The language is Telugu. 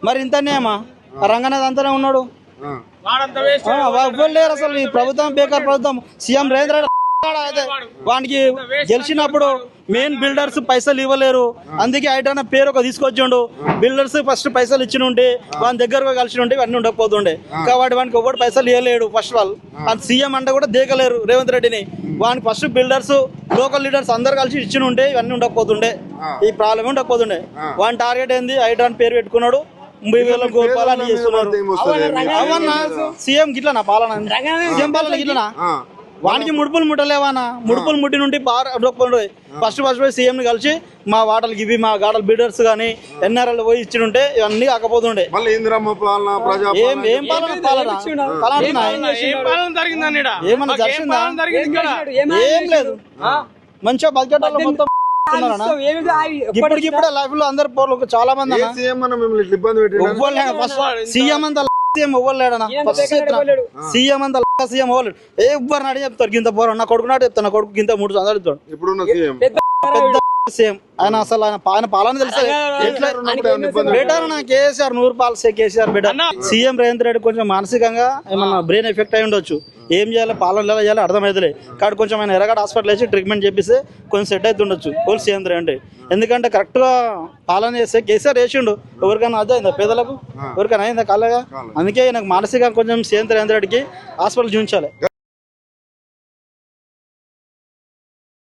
మరి ఇంతనేమా రంగనాథ్ అంతనే ఉన్నాడు. ఎవ్వరు లేరు అసలు. ఈ ప్రభుత్వం బేకార్ ప్రభుత్వం. సీఎం రేవంత్ రెడ్డి అయితే వానికి గెలిచినప్పుడు మెయిన్ బిల్డర్స్ పైసలు ఇవ్వలేరు, అందుకే ఐటన్న పేరు ఒక తీసుకొచ్చిండు. బిల్డర్స్ ఫస్ట్ పైసలు ఇచ్చి ఉంటే వాని దగ్గర కలిసి ఉంటే ఇవన్నీ ఉండకపోతుండే. కాబట్టి వానికి ఒకటి పైసలు ఇవ్వలేడు. ఫస్ట్ వాళ్ళు అది సీఎం అంటే కూడా దేకలేరు రేవంత్ రెడ్డిని. వానికి ఫస్ట్ బిల్డర్స్ లోకల్ లీడర్స్ అందరు కలిసి ఇచ్చి ఉంటే ఇవన్నీ ఉండకపోతుండే, ఈ ప్రాబ్లమే ఉండకపోతుండే. వాని టార్గెట్ ఏంది? ఐటన్ పేరు పెట్టుకున్నాడు. 30,000 కోల్పాలని చేస్తున్నారు. అవన్నా సీఎం గిట్లనా పాలన? సీఎం పాలన గిట్లనా? వానికి ముడుపులు ముట్టలేవానా? ముడుపులు ముట్టి నుండి ఫస్ట్ పోయి సీఎం ని కలిసి మా వాటలకి ఇవి మా గాడల బిల్డర్స్ గానీ ఎన్ఆర్ఎల్ పోయి ఇచ్చి ఉంటే ఇవన్నీ కాకపోతుండే. ఏం ఏమన్నా జరిగిందా? ఏం లేదు. మంచిగా బడ్జెట్ ఇప్పుడే లైఫ్ లో అందరు పోర్లు చాలా మంది సీఎం అంతా ఇవ్వలేడనా? సీఎం అంతా సీఎం ఇవ్వలేడు. ఎవ్వరు నాడు చెప్తారు గింత పోరా నా కొడుకు నాడు చెప్తాను. నా కొడుకు గింత 3 సంవత్సరాలు ఇస్తాడు. సీఎం ఆయన అసలు ఆయన పాలన తెలుసు. బెటర్ నా KCR 100 policy KCR better. CM Revanth Reddy కొంచెం మానసికంగా ఏమన్నా బ్రెయిన్ ఎఫెక్ట్ అయి ఉండొచ్చు. ఏం చేయాలి పాలన ఎలా చేయాలి అర్థమైతలే. కాబట్టి కొంచెం ఆయన ఎర్రగడ్డ హాస్పిటల్ వేసి ట్రీట్మెంట్ చేపిస్తే కొంచెం సెట్ అయితే ఉండొచ్చు పోలీస్ సీఎం రేవంత్. ఎందుకంటే కరెక్ట్ గా పాలన చేస్తే కేసీఆర్ చేసిండు. ఎవరికైనా అదే అయిందా? పేదలకు ఎవరికైనా అయిందా? కాలేగా. అందుకే నాకు మానసికంగా కొంచెం సీఎం రేవంత్ రెడ్డికి హాస్పిటల్ చూపించాలి.